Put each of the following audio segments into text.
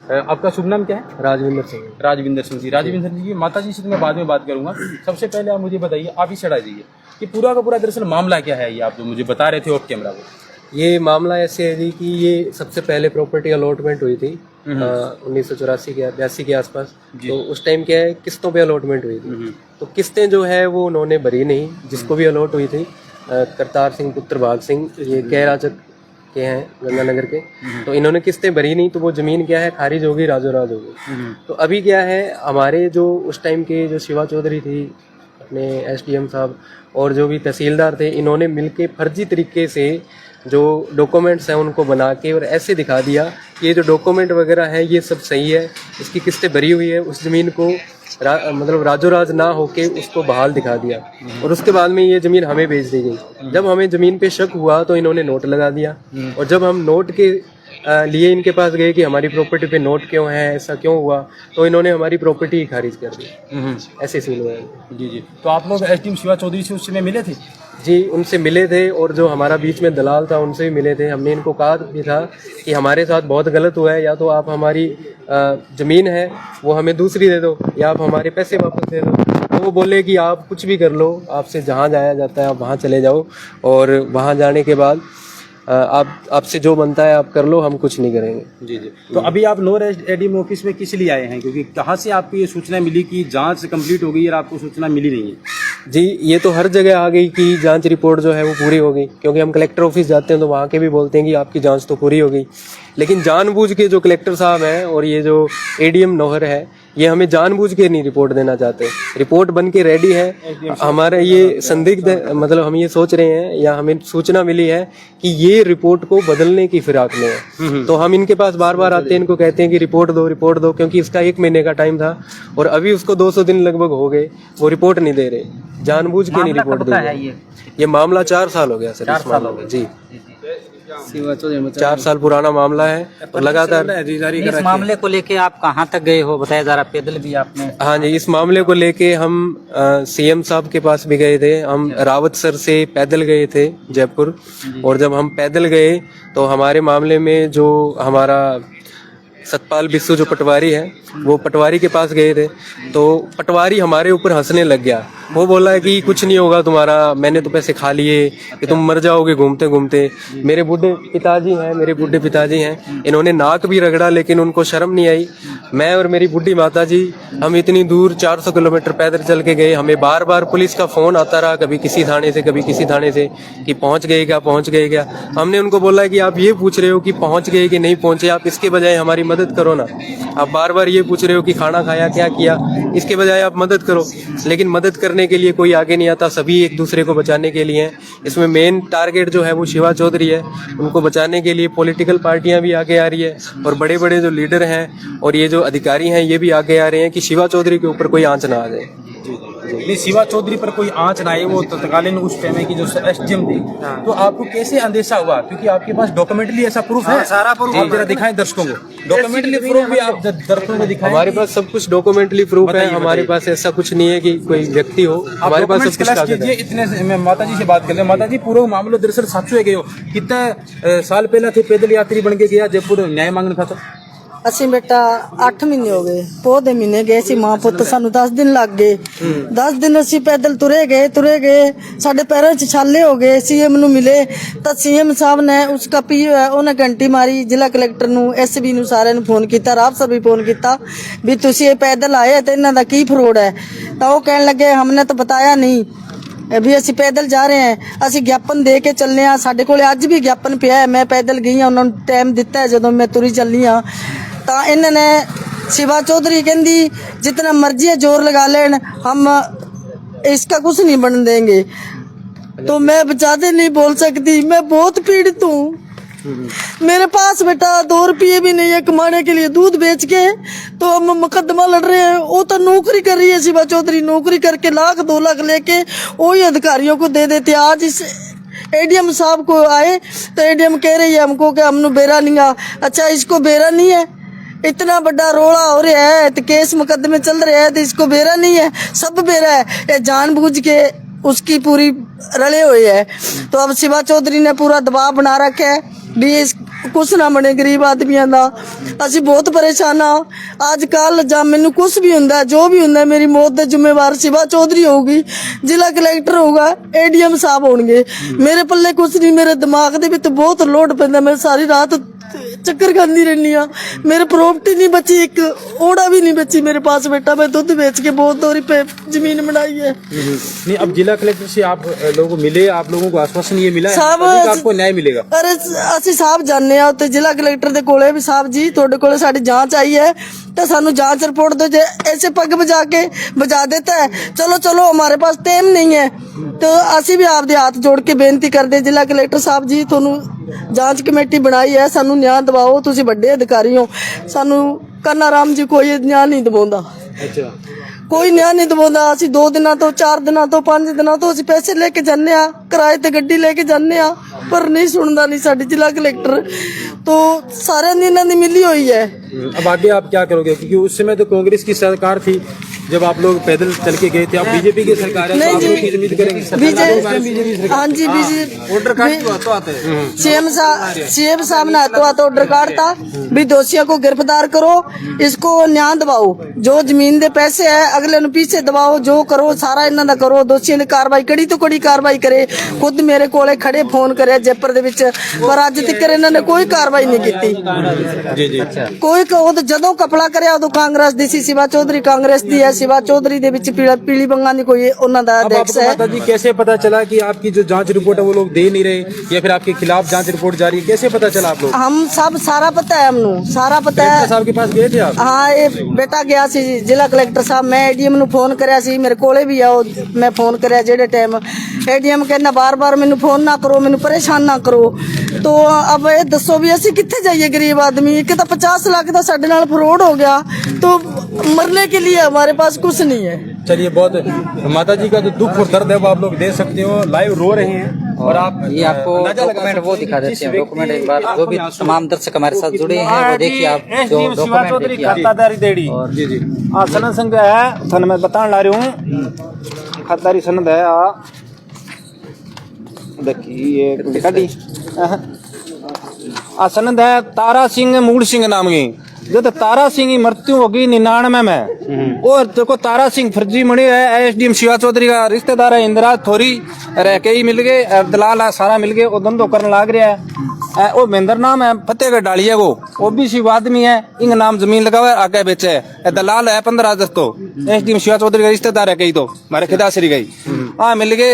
आपका शुभ नाम क्या है? राजविंदर सिंह। राजविंदर सिंह जी। राजविंदर सिंह जी, माता जी से तो मैं बाद में बात करूंगा। सबसे पहले आप मुझे बताइए, आप ही चढ़ा दीजिए कि पूरा का पूरा दरअसल मामला क्या है, ये आप जो मुझे बता रहे थे ऑफ कैमरा को। ये मामला ऐसे है जी कि ये सबसे पहले प्रॉपर्टी अलॉटमेंट हुई थी 1984 के 82 के आसपास। तो उस टाइम क्या है, किस्तों पे अलॉटमेंट हुई थी। तो किस्तें जो है वो उन्होंने भरी नहीं, जिसको भी अलॉट हुई थी। करतार सिंह पुत्र भाग सिंह, ये कैराचक के हैं, गंगानगर के। तो इन्होंने किस्तें भरी नहीं, तो वो जमीन क्या है खारिज होगी, राजो राज होगी। तो अभी क्या है, हमारे जो उस टाइम के जो शिवा चौधरी थी, अपने एसडीएम साहब और जो भी तहसीलदार थे, इन्होंने मिलके फर्जी तरीके से जो डॉक्यूमेंट्स हैं उनको बना के और ऐसे दिखा दिया कि ये जो डॉक्यूमेंट वगैरह है ये सब सही है, इसकी किस्तें भरी हुई है। उस जमीन को मतलब राजो राज ना होके उसको बहाल दिखा दिया और उसके बाद में ये जमीन हमें बेच दी गई। जब हमें जमीन पे शक हुआ तो इन्होंने नोट लगा दिया और जब हम नोट के लिए इनके पास गए कि हमारी प्रॉपर्टी पे नोट क्यों है, ऐसा क्यों हुआ, तो इन्होंने हमारी प्रॉपर्टी ही खारिज कर दी। ऐसे सीन हुआ है। जी। तो आप लोग एसडीएम शिवा चौधरी से उस समय मिले थे? जी, उनसे मिले थे और जो हमारा बीच में दलाल था उनसे भी मिले थे। हमने इनको कहा भी था कि हमारे साथ बहुत गलत हुआ है, या तो आप हमारी जमीन है वो हमें दूसरी दे दो या आप हमारे पैसे वापस दे दो। तो वो बोले कि आप कुछ भी कर लो, आपसे जहाँ जाया जाता है आप वहाँ चले जाओ और वहाँ जाने के बाद आपसे जो बनता है आप कर लो, हम कुछ नहीं करेंगे। जी। तो अभी आप नोर एडीएम ऑफिस में किस लिए आए हैं, क्योंकि कहाँ से आपको ये सूचना मिली कि जांच कंप्लीट हो गई और आपको सूचना मिली नहीं है? जी, ये तो हर जगह आ गई कि जांच रिपोर्ट जो है वो पूरी हो गई, क्योंकि हम कलेक्टर ऑफिस जाते हैं तो वहाँ के भी बोलते हैं कि आपकी जांच तो पूरी हो गई। लेकिन जानबूझ के जो कलेक्टर साहब हैं और ये जो एडीएम नौहर है, ये हमें जानबूझ के नहीं रिपोर्ट देना चाहते। रिपोर्ट बन के रेडी है, हमारा ये संदिग्ध मतलब हम ये सोच रहे हैं या हमें सूचना मिली है कि ये रिपोर्ट को बदलने की फिराक में है। तो हम इनके पास बार बार आते हैं, इनको कहते हैं कि रिपोर्ट दो, क्योंकि इसका 1 महीने का टाइम था और अभी उसको 200 दिन लगभग हो गए, वो रिपोर्ट नहीं दे रहे, जानबूझ के नहीं रिपोर्ट दे रहे। ये मामला 4 साल हो गया सर। 4 साल हो गए जी, 4 साल पुराना मामला है और लगातार इस मामले को लेके आप कहाँ तक गए हो, बताया जा रहा, पैदल भी आपने? हाँ जी, इस मामले को लेके हम सीएम साहब के पास भी गए थे। हम रावत सर से पैदल गए थे जयपुर, और जब हम पैदल गए तो हमारे मामले में जो हमारा सतपाल बिस्सू जो पटवारी है, वो पटवारी के पास गए थे। तो पटवारी हमारे ऊपर हंसने लग गया। वो बोला है कि कुछ नहीं होगा तुम्हारा, मैंने तो पैसे खा लिए, कि तुम मर जाओगे घूमते घूमते। मेरे बूढ़े पिताजी हैं, इन्होंने नाक भी रगड़ा लेकिन उनको शर्म नहीं आई। मैं और मेरी बूढ़ी माता जी, हम इतनी दूर 400 किलोमीटर पैदल चल के गए। हमें बार बार पुलिस का फोन आता रहा, कभी किसी थाने से कभी किसी थाने से, कि पहुंच गए क्या। हमने उनको बोला कि आप ये पूछ रहे हो कि पहुंच गए कि नहीं पहुंचे, आप इसके बजाय हमारी मदद करो ना। आप बार बार ये पूछ रहे हो कि खाना खाया, क्या किया, इसके बजाय आप मदद करो। लेकिन मदद करने के लिए कोई आगे नहीं आता, सभी एक दूसरे को बचाने के लिए हैं। इसमें मेन टारगेट जो है वो शिवा चौधरी है। उनको बचाने के लिए पॉलिटिकल पार्टियां भी आगे आ रही है और बड़े बड़े जो लीडर हैं और ये जो अधिकारी हैं ये भी आगे आ रहे हैं कि शिवा चौधरी के ऊपर कोई आंच ना आ जाए। नहीं, शिवा चौधरी पर कोई आंच ना आए, वो तत्कालीन उस टाइम की जो एसडीएम थी। तो आपको कैसे अंदेशा हुआ, क्योंकि आपके पास डॉक्यूमेंटली ऐसा प्रूफ है? सारा प्रूफ आप जरा दिखाएं दर्शकों को, डॉक्यूमेंटली प्रूफ भी आप दर्शकों को दिखाएं। हमारे पास सब कुछ डॉक्यूमेंटली प्रूफ है। हमारे पास ऐसा कुछ नहीं है कि कोई व्यक्ति हो, हमारे पास सब कुछ कीजिए। इतने मैं माता जी से बात कर ले। माता जी, पूरा मामला दरअसल साचो है गए हो, कितना साल पहले थे पैदल यात्री बन के गया जयपुर न्याय मांगने खातर? ਅਸੀਂ बेटा 8 महीने हो गए, पौधे महीने गए सी मां पुत, सानू 10 दिन लग गए। 10 दिन ਅਸੀਂ पैदल तुरे गए, साडे पैरों च छाले हो गए। सीएम नु मिले तो सीएम साहब ने उसका पीओ है उन्हें घंटी मारी, जिला कलेक्टर नु, एसपी नु, सारे नु फोन किया, राव सर भी फोन किया भी तुसी ये पैदल आए तो इन्हां दा की फरोड है। तो वो कहने लगे हमने तो बताया नहीं भी ਅਸੀਂ पैदल जा रहे हैं, ਅਸੀਂ ज्ञापन दे के चलने आ। साडे कोले अज भी ज्ञापन पिया है, मैं पैदल गई हाँ, उन्होंने टाइम दिता है जदों मैं तुरी चलनी हाँ। तो इन्होंने शिवा चौधरी कहती जितना मर्जी है जोर लगा लेन, हम इसका कुछ नहीं बन देंगे। तो मैं बचाते नहीं बोल सकती, मैं बहुत पीड़ित हूँ। मेरे पास बेटा 2 रुपये भी नहीं है कमाने के लिए, दूध बेच के तो हम मुकदमा लड़ रहे हैं। वो तो नौकरी कर रही है शिवा चौधरी, नौकरी करके 1-2 लाख लेके वही अधिकारियों को दे देते। आज इस एडीएम साहब को आए तो एडीएम कह रही है हमको कि हमने बेरा नहीं आ। अच्छा, इसको बेरा नहीं है, इतना बड़ा रोला हो रहा है तो केस मुकदमे चल रहे हैं तो इसको बेरा नहीं है? सब बेरा है, ये जानबूझ के उसकी पूरी रले हुए है। तो अब शिवा चौधरी ने पूरा दबाव बना रखा है भी ਕੁਛ ਨਾ ਬਣੇ ਗਰੀਬ ਆਦਮੀਆਂ ਦਾ। ਅਸੀਂ ਬਹੁਤ ਪਰੇਸ਼ਾਨ ਆ। ਅੱਜ ਕੱਲ ਜਾਂ ਮੈਨੂੰ ਕੁਛ ਵੀ ਹੁੰਦਾ, ਜੋ ਵੀ ਹੁੰਦਾ, ਮੇਰੀ ਮੌਤ ਦੇ ਜ਼ਿੰਮੇਵਾਰ ਸ਼ਿਵਾ ਚੌਧਰੀ ਹੋਊਗੀ, ਜ਼ਿਲ੍ਹਾ ਕਲੈਕਟਰ ਹੋਊਗਾ, ADM ਸਾਹਿਬ ਹੋਣਗੇ। ਮੇਰੇ ਪੱਲੇ ਕੁਛ ਨਹੀਂ, ਮੇਰੇ ਦਿਮਾਗ ਦੇ ਵਿੱਚ ਬਹੁਤ ਲੋਡ ਪੈਂਦਾ। ਮੈਂ ਸਾਰੀ ਰਾਤ ਚੱਕਰ ਖਾਂਦੀ ਰਹਿੰਦੀ ਆ। ਮੇਰੇ प्रॉपर्टी नहीं बची, एक ओड़ा भी नहीं बची मेरे पास। बेटा मैं दूध बेच के बहुत दूरी पे जमीन बनाई है। नहीं, अब जिला कलेक्टर से आप लोगों को मिले, आप लोगों को आश्वासन ये मिला है साहब, कि आपको न्याय मिलेगा? अरे ਅਸੀਂ ਸਾਹਿਬ ਜਾਣੇ ਆ ਉੱਤੇ ਜ਼ਿਲ੍ਹਾ ਕਲੈਕਟਰ ਦੇ ਕੋਲੇ ਵੀ, ਸਾਹਿਬ ਜੀ ਤੁਹਾਡੇ ਕੋਲੇ ਸਾਡੀ ਜਾਂਚ ਆਈ ਹੈ तो सानू जांच रिपोर्ट दो। जे ऐसे पग बजा देता है, चलो चलो हमारे पास टाइम नहीं है। तो असी भी आपदे हाथ जोड़ के बेनती करते, जिला कलेक्टर साहब जी थानू जांच कमेटी बनाई है, सानू न्याय दिवाओ। तुसी बड़े अधिकारी हो, सानू कान्हा राम जी कोई न्याय नहीं दिवाउंदा। अच्छा, कोई न्याय नहीं दिवाउंदा। असी 2 दिनों तो 4 दिनों तो 5 दिनों तो असी पैसे लेके जाने आ, किराए ते गड्डी लेके जाने आ, पर नहीं सुनदा नहीं साडी जिला कलेक्टर। तो सारे दी इन्हां दी मिली हुई है। अब आगे आप क्या करोगे? क्योंकि उस समय तो कांग्रेस की सरकार थी जब आप लोग पैदल चल के गए थे। अब बीजेपी की सरकार है, तो आप लोग की उम्मीद करेंगे? हाँ जी, सीएम साहब ने हाथों हाथ ऑर्डर काटता भी दोषियों को गिरफ्तार करो, इसको न्याय दिवाओ। जो जमीन दे पैसे है अगले नु पीछे दिवाओ, जो करो सारा इन्हां दा करो। दोषियों ने कार्रवाई कड़ी तो कड़ी कार्रवाई करे। खुद मेरे कोले खड़े फोन करे जयपुर दे विच, पर अज तक इन्हां ने कोई कार्रवाई नहीं की। जी जी, कोई जदों कपड़ा करे उदों कांग्रेस दी सी, शिवा चौधरी कांग्रेस दी है। शिवा चौधरी दे विच पीली बंगा दी कोई उन्हां दा अध्यक्ष है। माता जी, कैसे पता चला कि आपकी जो जांच रिपोर्ट है वो लोग दे नहीं रहे, या फिर आपके खिलाफ जांच रिपोर्ट जारी है? कैसे पता चला आप लोग? हम सब सारा पता है, हमनू सारा पता है। साहब के पास गए थे आप? हाँ, ये बेटा गया सी जिला कलेक्टर साहब। मैं ADM नु फोन करया सी, मेरे कोले भी आओ, मैं फोन करया जेड़े टाइम। ADM कहना बार बार मैनू फोन ना करो, मैनू परेशान ना करो। तो अब ये दसो भी असी कित्थे जाइए गरीब आदमी? एक तो 50 लाख का साडे नाल फ्रॉड हो गया, तो मरने के लिए हमारे पास कुछ नहीं है। चलिए, बहुत माता जी का जो दुख और दर्द है वो आप लोग देख सकते हो, लाइव रो रहे हैं। और आप ये आपको डॉक्यूमेंट वो दिखा देते हैं। डॉक्यूमेंट एक बार जो भी तमाम दर्शक हमारे साथ जुड़े हैं वो देखिए आप, जो डॉक्यूमेंट देखिए आप। खातादारी देड़ी जी जी, सनद संघ है, थाने मैं बताने ला रही हूँ। खातादारी सनद है देखिए, ये कड़ी सनद है तारा सिंह मूड़ सिंह नाम की। जब तारा सिंह की मृत्यु होगी 99 में, और देखो तारा सिंह फर्जी मणि है, SDM शिवा चौधरी का रिश्तेदार है। इंदिरा थोरी रह के ही मिल गए, दलाल है सारा मिल गए, वो धंधो करने लग रहा है। वो महेंद्र नाम है, फतेहगढ़ डालिया को, वो भी शिव आदमी है, इंग नाम जमीन लगा हुआ है, आगे बेचे है। दलाल है 15 अगस्त तो SDM शिवा चौधरी का रिश्तेदार है। कही तो हमारे खिदासरी गई मिल गए,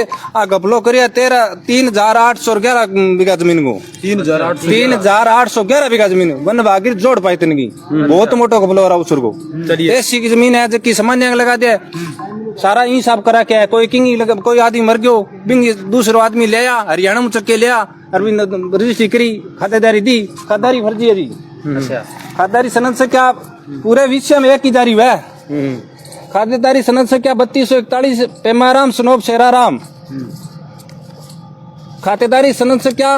गपलो करिए 3,811 बीघा जमीन को, 3,811 बीघा जमीन वन भागी जोड़ पाई तनगी। बहुत मोटा गपलो रहा उसर को। ऐसी की जमीन है जबकि सामान्य लगा दिया, सारा ही साफ करा क्या है। कोई किंग लगा, कोई आदमी मर गयो, बिंग दूसरो आदमी ले आया, हरियाणा में चक्के लिया, अरविंद रजिस्ट्री करी, खातेदारी दी। खातेदारी फर्जी है जी। अच्छा, खातेदारी सनद से क्या पूरे विश्व में एक ही जारी हुआ है। खातेदारी सनद से क्या 3241 पेमाराम सनोब शेराराम। खातेदारी सनद से क्या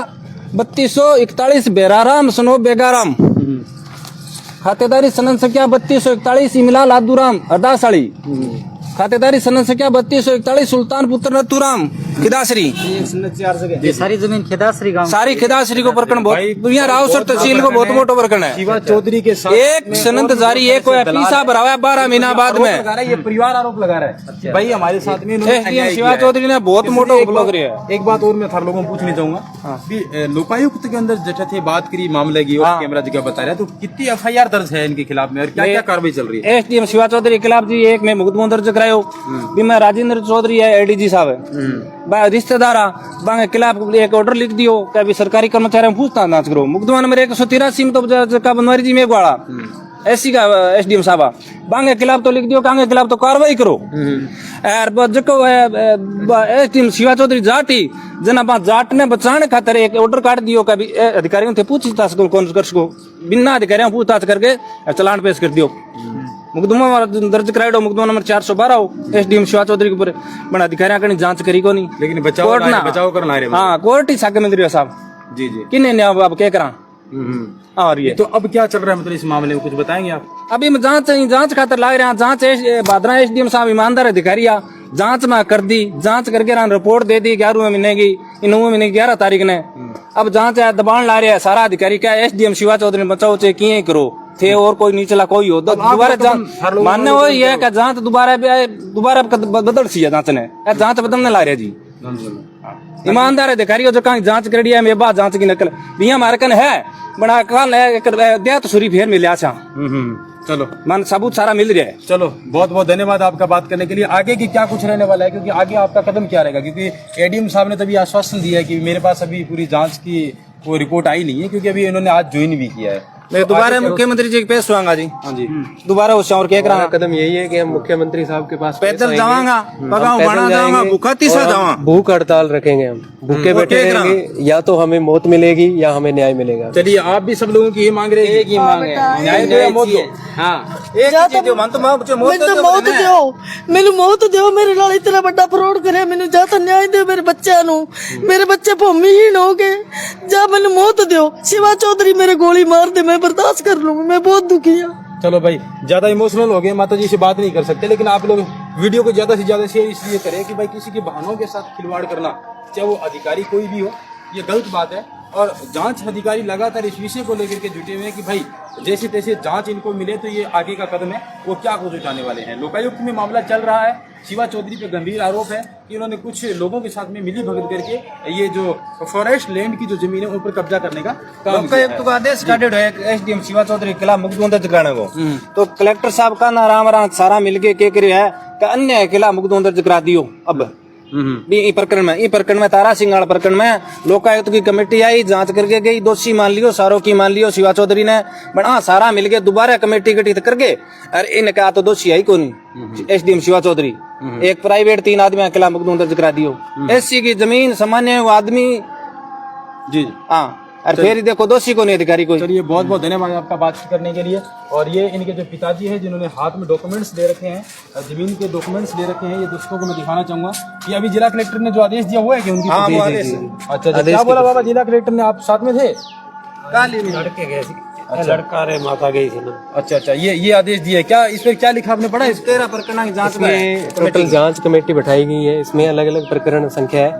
3241 बेराराम सनोब बेगाराम। खातेदारी सनद से क्या 3241 इमलाल आदूराम अरदासाली। खातेदारी सनद से क्या 3241 सुल्तान पुत्र नथुराम खिदासरी। ये सारी जमीन खिदासरी गांव, सारी खिदासरी को प्रकरण बहुत यहाँ रावसर तहसील को बहुत मोटो प्रकरण है। शिवा चौधरी के साथ एक सनद जारी एक पैसा भरा है 12 महीना बाद में। ये परिवार आरोप लगा रहा है भाई हमारे साथ में शिवा चौधरी ने बहुत मोटो उपलब्ध किया है। एक बात और मैं थार लोगों को पूछना चाहूंगा कि लोकायुक्त के अंदर जैसे थे बात करी मामले की, और कैमरा जगह बता रहा है, तो कितनी FIR दर्ज है इनके खिलाफ में और क्या क्या कार्रवाई चल रही है? SDM शिवा चौधरी के खिलाफ जी एक में मुकदमा दर्ज करायो भी मैं राजेंद्र चौधरी है ADG साहब है रिश्तेदार बांगे खिलाफ एक ऑर्डर लिख दियो कि अभी सरकारी कर्मचारी में पूछताछ करो। मुकदमा नंबर 183 में तो का बनवारी जी में वाला ऐसी का SDM साहब बांगे खिलाफ तो लिख दियो, कांगे खिलाफ तो कार्रवाई करो। SDM शिवा चौधरी जाटी जना बा जाट ने बचाने खातर एक ऑर्डर काट दियो कभी अधिकारियों थे पूछताछ कौन को बिना अधिकारियों पूछताछ करके चलान पेश कर दियो। मुकदमा दर्ज करायो, मुकदमा नंबर 412 हो SDM शिवा चौधरी के ऊपर बड़ा अधिकारियों की जांच करी को नहीं, लेकिन बचाव करना है। हाँ, कोर्ट ही साके मंत्री साहब जी जी किन्ने ने अब क्या करा। और ये तो अब क्या चल रहा है, मतलब इस मामले में कुछ बताएंगे आप? अभी जांच खातर लग रहे हैं। जांच भादरा SDM साहब ईमानदार अधिकारी जांच में कर दी, जांच करके रिपोर्ट दे दी 11वें महीने की, 9वें महीने की 11 तारीख ने। अब जांच है, दबाण ला रहे हैं सारा अधिकारी, क्या एसडीएम शिवा चौधरी बचाओ चाहे किए करो थे, और कोई निचला कोई हो दोबारा जांच मानने हो ये कि जांच दोबारा बदल सी है जांच ने, जांच बदलने ला रहे जी। ईमानदार अधिकारी जो कहीं जांच कर दिया मेरे बाद जांच की नकल भी हमारे कन है बना कल दिया तो सूरी फेर मिले अच्छा। चलो मन सबूत सारा मिल रहा है। चलो बहुत बहुत धन्यवाद आपका बात करने के लिए। आगे की क्या कुछ रहने वाला है, क्योंकि आगे आपका कदम क्या रहेगा, क्योंकि एडीएम साहब ने तभी आश्वासन दिया है कि मेरे पास अभी पूरी जांच की कोई रिपोर्ट आई नहीं है, क्योंकि अभी इन्होंने आज ज्वाइन भी किया है। मैं दोबारा मुख्यमंत्री जी के पेश हुआंगा जी। हाँ जी, दोबारा उस और क्या हमारा कदम यही है कि हम मुख्यमंत्री साहब के पास पैदल जाऊंगा, पगाऊं बना जाऊंगा, भूखा तीसरा जाऊंगा, भूख हड़ताल रखेंगे, हम भूखे बैठे रहेंगे, या तो हमें मौत मिलेगी या हमें न्याय मिलेगा। चलिए आप भी सब लोगों की ये मांग रहे हैं, एक ही मांग है, न्याय दो या मौत दो। ਮੈਨੂੰ ਮੌਤ ਦਿਓ, ਮੇਰੇ ਨਾਲ ਇਤਨਾ ਵੱਡਾ ਫਰੋਡ ਕਰਿਆ, ਮੈਨੂੰ ਜਾਂ ਤਾਂ ਨਿਆਂ ਦਿਓ ਮੇਰੇ ਬੱਚਿਆਂ ਨੂੰ, ਮੇਰੇ ਬੱਚੇ ਭੂਮੀਹੀਣ ਹੋ ਗਏ, ਜਾਂ ਮੈਨੂੰ ਮੌਤ ਦਿਓ। शिवा चौधरी मेरे गोली मार दे, मैं बर्दाश्त कर लूंगी, मैं बहुत दुखी हूँ। चलो भाई ज्यादा इमोशनल हो गए, माता जी से बात नहीं कर सकते, लेकिन आप लोग वीडियो को ज्यादा से ज्यादा शेयर इसलिए करें कि भाई किसी के बहानों के साथ खिलवाड़ करना, चाहे वो अधिकारी कोई भी हो, ये गलत बात है। और जांच अधिकारी लगातार इस विषय को लेकर के जुटे हुए हैं कि भाई जैसे तैसे जांच इनको मिले तो ये आगे का कदम है वो क्या कुछ उठाने वाले हैं। लोकायुक्त में मामला चल रहा है, शिवा चौधरी पे गंभीर आरोप है कि उन्होंने कुछ लोगों के साथ में मिली भगत करके ये जो फॉरेस्ट लैंड की जो जमीन है उन पर कब्जा करने का काम लोकायुक्त का आदेश काटेड है एसडीएम शिवा चौधरी के खिलाफ मुकदमा दर्ज कराने को, तो कलेक्टर साहब का ना राम सारा मिलके के करे है कि अन्य के खिलाफ मुकदमा दर्ज करा दियो। अब ये प्रकरण में तारा सिंह वाला प्रकरण में लोकायुक्त की कमेटी आई, जांच करके गई, दोषी मान लियो, सारों की मान लियो शिवा चौधरी ने, बना सारा मिलके दोबारा कमेटी गठित करके और इन कहा तो दोषी आई कौन, एसडीएम शिवा चौधरी, एक प्राइवेट 3 आदमी के खिलाफ मुकदमा दर्ज करा दियो। एससी की जमीन सामान्य आदमी जी हाँ, और फिर देखो दोषी को नहीं अधिकारी कोई। चलिए बहुत बहुत धन्यवाद आपका बातचीत करने के लिए। और ये इनके जो पिताजी हैं जिन्होंने हाथ में डॉक्यूमेंट्स ले रखे हैं, जमीन के डॉक्यूमेंट्स ले रखे हैं, ये दर्शकों को मैं दिखाना चाहूंगा कि अभी जिला कलेक्टर ने जो आदेश दिया हुआ है कि उनकी अच्छा क्या बोला बाबा, जिला कलेक्टर ने, आप साथ में थे? लड़के गए लड़का रे माता गई थी ना। अच्छा ये आदेश दिया है, क्या इस पर क्या लिखा आपने पढ़ा? 13 प्रकरण की जांच में टोटल जांच कमेटी बैठाई गई है, इसमें अलग अलग प्रकरण संख्या है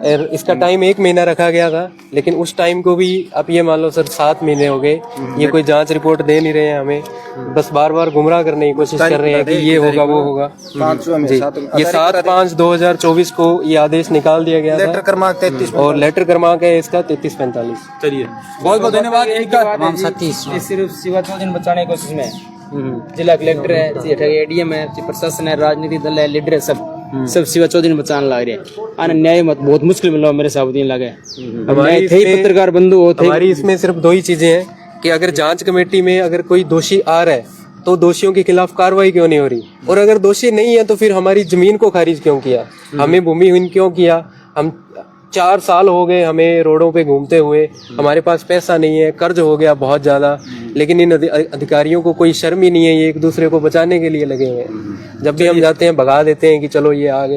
और इसका टाइम 1 महीना रखा गया था, लेकिन उस टाइम को भी आप ये मान लो सर 7 महीने हो गए, ये कोई जांच रिपोर्ट दे नहीं रहे हैं हमें, बस बार बार गुमराह करने की कोशिश कर रहे हैं कि ये होगा वो होगा। जी, ये 7/5/2024 को ये आदेश निकाल दिया गया लेटर था क्रमांक 33 और लेटर क्रमांक है इसका 3345। चलिए बहुत बहुत धन्यवाद। तमाम साथी सिर्फ शिवा चौधरी ने बचाने की कोशिश में जिला कलेक्टर है, एडीएम है, प्रशासन है, राजनीतिक दल है, लीडर है, सब शिवा चौधरी ने बचाने लग रहे हैं। आने न्याय मत बहुत मुश्किल मिला मेरे साहब दिन लगे। हमारी पत्रकार बंधु होते, हमारी इसमें सिर्फ 2 ही चीजें हैं कि अगर जांच कमेटी में अगर कोई दोषी आ रहा है तो दोषियों के खिलाफ कार्रवाई क्यों नहीं हो रही, और अगर दोषी नहीं है तो फिर हमारी जमीन को खारिज क्यों किया, हमें भूमिहीन क्यों किया। हम 4 साल हो गए हमें रोडों पे घूमते हुए, हमारे पास पैसा नहीं है, कर्ज हो गया बहुत ज्यादा, लेकिन इन अधिकारियों को कोई शर्म ही नहीं है, ये एक दूसरे को बचाने के लिए लगे हुए हैं। जब भी हम जाते हैं भगा देते हैं कि चलो ये आ गए।